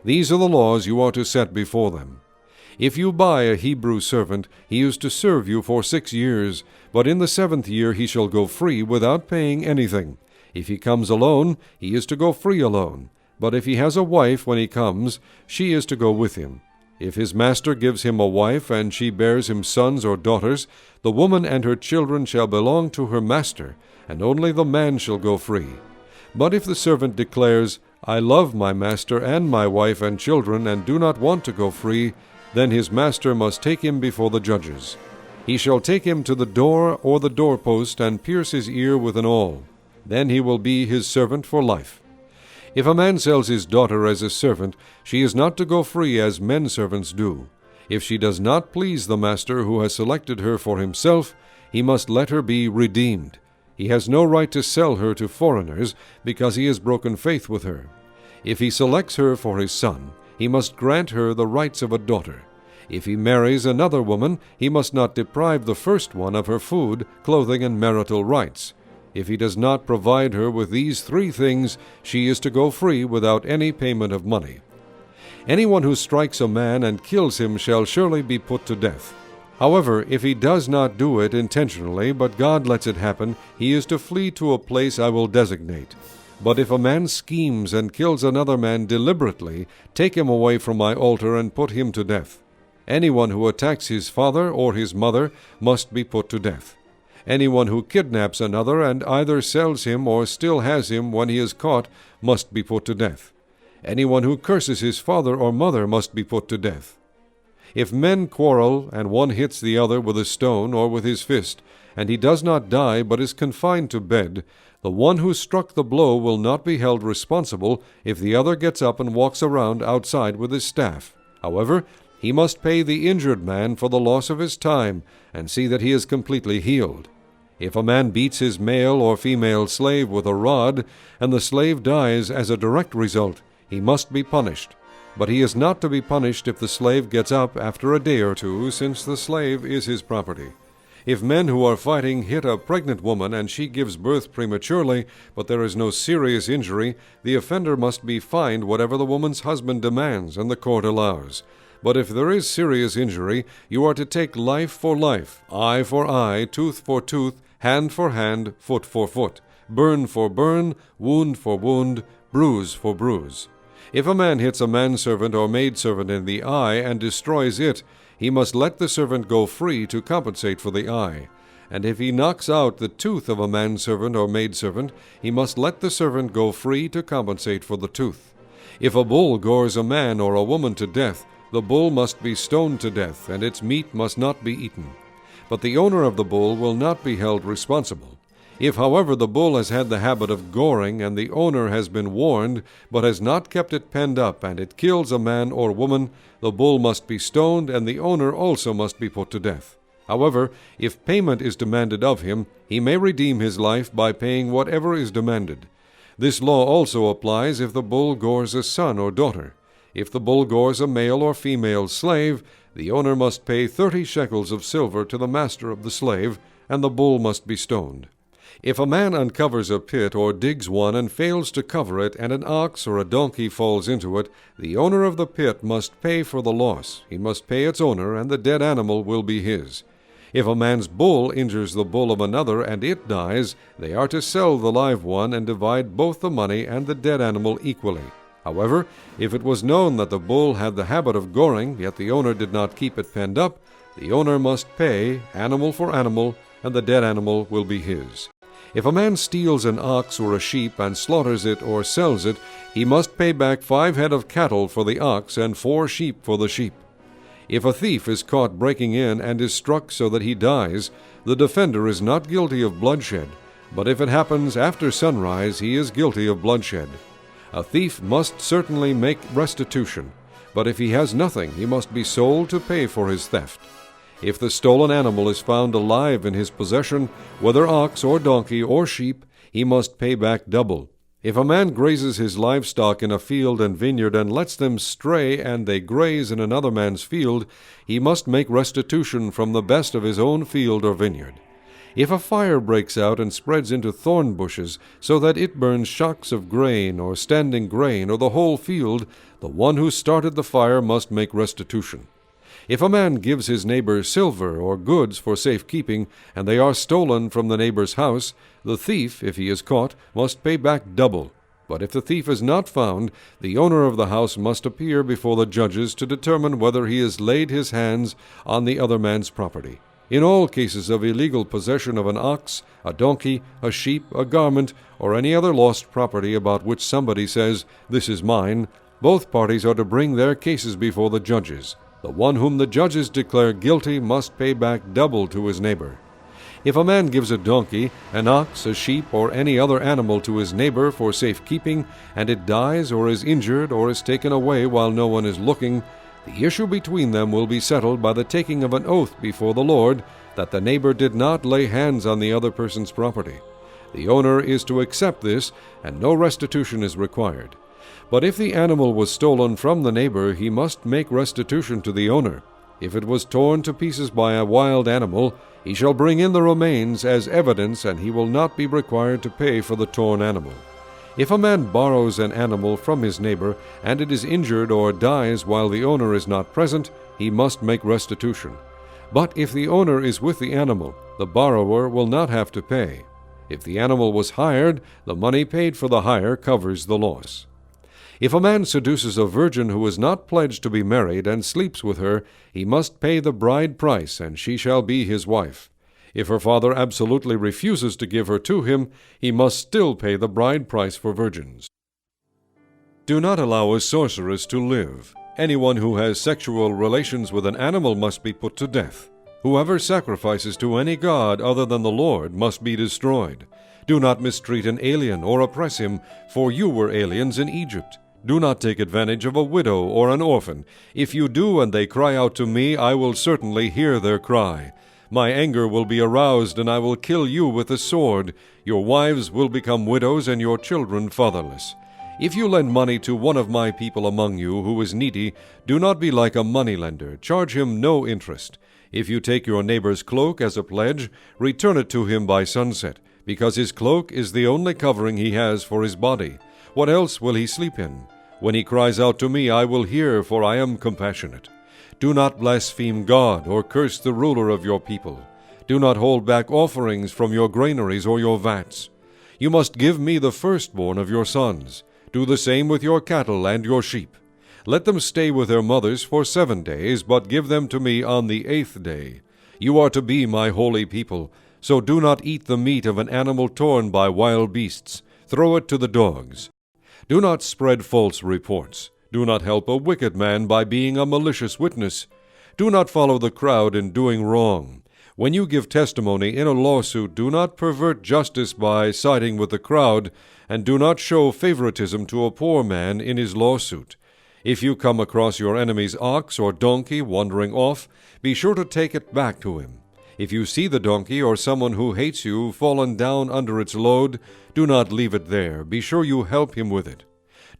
These are the laws you are to set before them. If you buy a Hebrew servant, he is to serve you for 6 years, but in the 7th year he shall go free without paying anything. If he comes alone, he is to go free alone. But if he has a wife when he comes, she is to go with him. If his master gives him a wife, and she bears him sons or daughters, the woman and her children shall belong to her master, and only the man shall go free. But if the servant declares, I love my master and my wife and children, and do not want to go free, then his master must take him before the judges. He shall take him to the door or the doorpost, and pierce his ear with an awl. Then he will be his servant for life. If a man sells his daughter as a servant, she is not to go free as men servants do. If she does not please the master who has selected her for himself, he must let her be redeemed. He has no right to sell her to foreigners, because he has broken faith with her. If he selects her for his son, he must grant her the rights of a daughter. If he marries another woman, he must not deprive the first one of her food, clothing, and marital rights. If he does not provide her with these 3 things, she is to go free without any payment of money. Anyone who strikes a man and kills him shall surely be put to death. However, if he does not do it intentionally, but God lets it happen, he is to flee to a place I will designate. But if a man schemes and kills another man deliberately, take him away from my altar and put him to death. Anyone who attacks his father or his mother must be put to death. Anyone who kidnaps another and either sells him or still has him when he is caught must be put to death. Anyone who curses his father or mother must be put to death. If men quarrel, and one hits the other with a stone or with his fist, and he does not die but is confined to bed, the one who struck the blow will not be held responsible if the other gets up and walks around outside with his staff. However, he must pay the injured man for the loss of his time, and see that he is completely healed. If a man beats his male or female slave with a rod, and the slave dies as a direct result, he must be punished. But he is not to be punished if the slave gets up after a day or 2, since the slave is his property. If men who are fighting hit a pregnant woman and she gives birth prematurely, but there is no serious injury, the offender must be fined whatever the woman's husband demands and the court allows. But if there is serious injury, you are to take life for life, eye for eye, tooth for tooth, hand for hand, foot for foot, burn for burn, wound for wound, bruise for bruise. If a man hits a manservant or maidservant in the eye and destroys it, he must let the servant go free to compensate for the eye. And if he knocks out the tooth of a manservant or maidservant, he must let the servant go free to compensate for the tooth. If a bull gores a man or a woman to death, the bull must be stoned to death, and its meat must not be eaten. But the owner of the bull will not be held responsible. If, however, the bull has had the habit of goring, and the owner has been warned, but has not kept it penned up, and it kills a man or woman, the bull must be stoned, and the owner also must be put to death. However, if payment is demanded of him, he may redeem his life by paying whatever is demanded. This law also applies if the bull gores a son or daughter. If the bull gores a male or female slave, the owner must pay 30 shekels of silver to the master of the slave, and the bull must be stoned. If a man uncovers a pit or digs one and fails to cover it, and an ox or a donkey falls into it, the owner of the pit must pay for the loss. He must pay its owner, and the dead animal will be his. If a man's bull injures the bull of another and it dies, they are to sell the live one and divide both the money and the dead animal equally. However, if it was known that the bull had the habit of goring, yet the owner did not keep it penned up, the owner must pay, animal for animal, and the dead animal will be his. If a man steals an ox or a sheep and slaughters it or sells it, he must pay back 5 head of cattle for the ox and 4 sheep for the sheep. If a thief is caught breaking in and is struck so that he dies, the defender is not guilty of bloodshed, but if it happens after sunrise, he is guilty of bloodshed. A thief must certainly make restitution, but if he has nothing, he must be sold to pay for his theft. If the stolen animal is found alive in his possession, whether ox or donkey or sheep, he must pay back double. If a man grazes his livestock in a field and vineyard and lets them stray and they graze in another man's field, he must make restitution from the best of his own field or vineyard. If a fire breaks out and spreads into thorn bushes, so that it burns shocks of grain, or standing grain, or the whole field, the one who started the fire must make restitution. If a man gives his neighbor silver or goods for safekeeping, and they are stolen from the neighbor's house, the thief, if he is caught, must pay back double. But if the thief is not found, the owner of the house must appear before the judges to determine whether he has laid his hands on the other man's property. In all cases of illegal possession of an ox, a donkey, a sheep, a garment, or any other lost property about which somebody says, "This is mine," both parties are to bring their cases before the judges. The one whom the judges declare guilty must pay back double to his neighbor. If a man gives a donkey, an ox, a sheep, or any other animal to his neighbor for safekeeping, and it dies or is injured or is taken away while no one is looking, the issue between them will be settled by the taking of an oath before the Lord that the neighbor did not lay hands on the other person's property. The owner is to accept this, and no restitution is required. But if the animal was stolen from the neighbor, he must make restitution to the owner. If it was torn to pieces by a wild animal, he shall bring in the remains as evidence, and he will not be required to pay for the torn animal. If a man borrows an animal from his neighbor, and it is injured or dies while the owner is not present, he must make restitution. But if the owner is with the animal, the borrower will not have to pay. If the animal was hired, the money paid for the hire covers the loss. If a man seduces a virgin who is not pledged to be married and sleeps with her, he must pay the bride price, and she shall be his wife. If her father absolutely refuses to give her to him, he must still pay the bride price for virgins. Do not allow a sorceress to live. Anyone who has sexual relations with an animal must be put to death. Whoever sacrifices to any god other than the Lord must be destroyed. Do not mistreat an alien or oppress him, for you were aliens in Egypt. Do not take advantage of a widow or an orphan. If you do and they cry out to me, I will certainly hear their cry. My anger will be aroused, and I will kill you with the sword. Your wives will become widows, and your children fatherless. If you lend money to one of my people among you who is needy, do not be like a moneylender. Charge him no interest. If you take your neighbor's cloak as a pledge, return it to him by sunset, because his cloak is the only covering he has for his body. What else will he sleep in? When he cries out to me, I will hear, for I am compassionate. Do not blaspheme God or curse the ruler of your people. Do not hold back offerings from your granaries or your vats. You must give me the firstborn of your sons. Do the same with your cattle and your sheep. Let them stay with their mothers for 7 days, but give them to me on the 8th day. You are to be my holy people, so do not eat the meat of an animal torn by wild beasts. Throw it to the dogs. Do not spread false reports. Do not help a wicked man by being a malicious witness. Do not follow the crowd in doing wrong. When you give testimony in a lawsuit, do not pervert justice by siding with the crowd, and do not show favoritism to a poor man in his lawsuit. If you come across your enemy's ox or donkey wandering off, be sure to take it back to him. If you see the donkey or someone who hates you fallen down under its load, do not leave it there. Be sure you help him with it.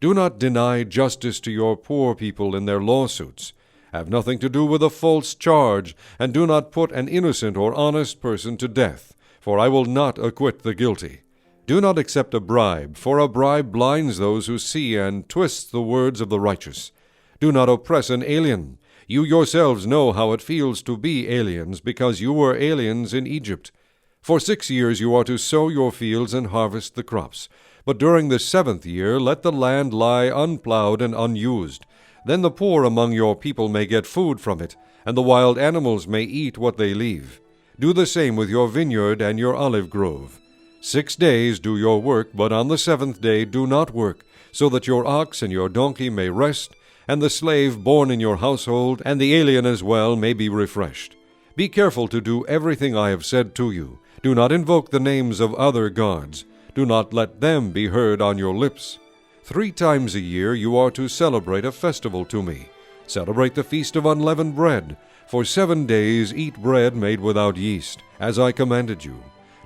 Do not deny justice to your poor people in their lawsuits. Have nothing to do with a false charge, and do not put an innocent or honest person to death, for I will not acquit the guilty. Do not accept a bribe, for a bribe blinds those who see and twists the words of the righteous. Do not oppress an alien. You yourselves know how it feels to be aliens, because you were aliens in Egypt. For 6 years you are to sow your fields and harvest the crops. But during the 7th year let the land lie unplowed and unused. Then the poor among your people may get food from it, and the wild animals may eat what they leave. Do the same with your vineyard and your olive grove. 6 days do your work, but on the 7th day do not work, so that your ox and your donkey may rest, and the slave born in your household, and the alien as well, may be refreshed. Be careful to do everything I have said to you. Do not invoke the names of other gods. Do not let them be heard on your lips. 3 times a year you are to celebrate a festival to me. Celebrate the Feast of Unleavened Bread. For 7 days eat bread made without yeast, as I commanded you.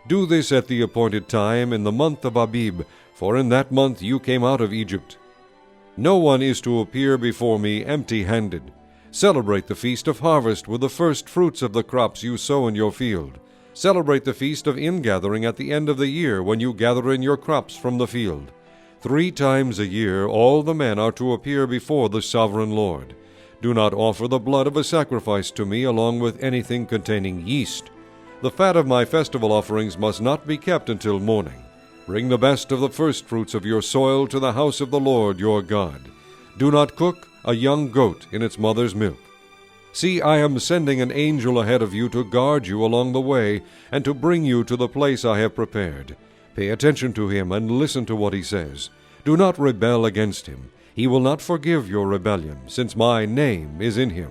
Do this at the appointed time in the month of Abib, for in that month you came out of Egypt. No one is to appear before me empty-handed. Celebrate the Feast of Harvest with the first fruits of the crops you sow in your field. Celebrate the feast of ingathering at the end of the year, when you gather in your crops from the field. 3 times a year all the men are to appear before the sovereign Lord. Do not offer the blood of a sacrifice to me along with anything containing yeast. The fat of my festival offerings must not be kept until morning. Bring the best of the firstfruits of your soil to the house of the Lord your God. Do not cook a young goat in its mother's milk. See, I am sending an angel ahead of you to guard you along the way and to bring you to the place I have prepared. Pay attention to him and listen to what he says. Do not rebel against him. He will not forgive your rebellion, since my name is in him.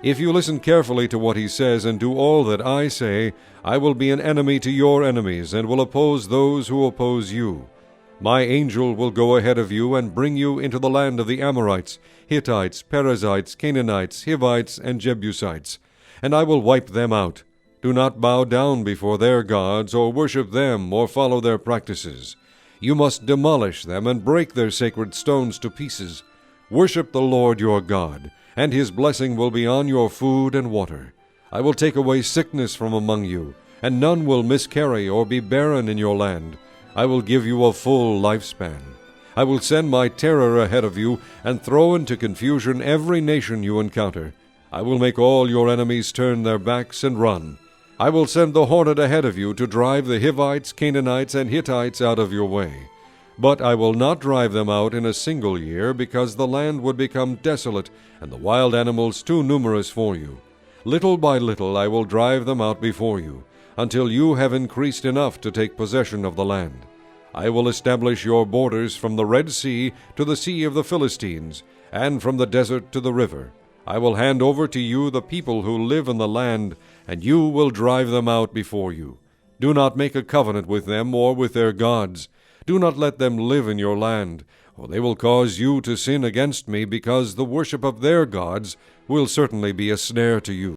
If you listen carefully to what he says and do all that I say, I will be an enemy to your enemies and will oppose those who oppose you. My angel will go ahead of you and bring you into the land of the Amorites, Hittites, Perizzites, Canaanites, Hivites, and Jebusites, and I will wipe them out. Do not bow down before their gods, or worship them, or follow their practices. You must demolish them and break their sacred stones to pieces. Worship the Lord your God, and his blessing will be on your food and water. I will take away sickness from among you, and none will miscarry or be barren in your land. I will give you a full lifespan. I will send my terror ahead of you and throw into confusion every nation you encounter. I will make all your enemies turn their backs and run. I will send the hornet ahead of you to drive the Hivites, Canaanites, and Hittites out of your way. But I will not drive them out in a single year, because the land would become desolate and the wild animals too numerous for you. Little by little I will drive them out before you, until you have increased enough to take possession of the land. I will establish your borders from the Red Sea to the Sea of the Philistines, and from the desert to the river. I will hand over to you the people who live in the land, and you will drive them out before you. Do not make a covenant with them or with their gods. Do not let them live in your land, or they will cause you to sin against me, because the worship of their gods will certainly be a snare to you.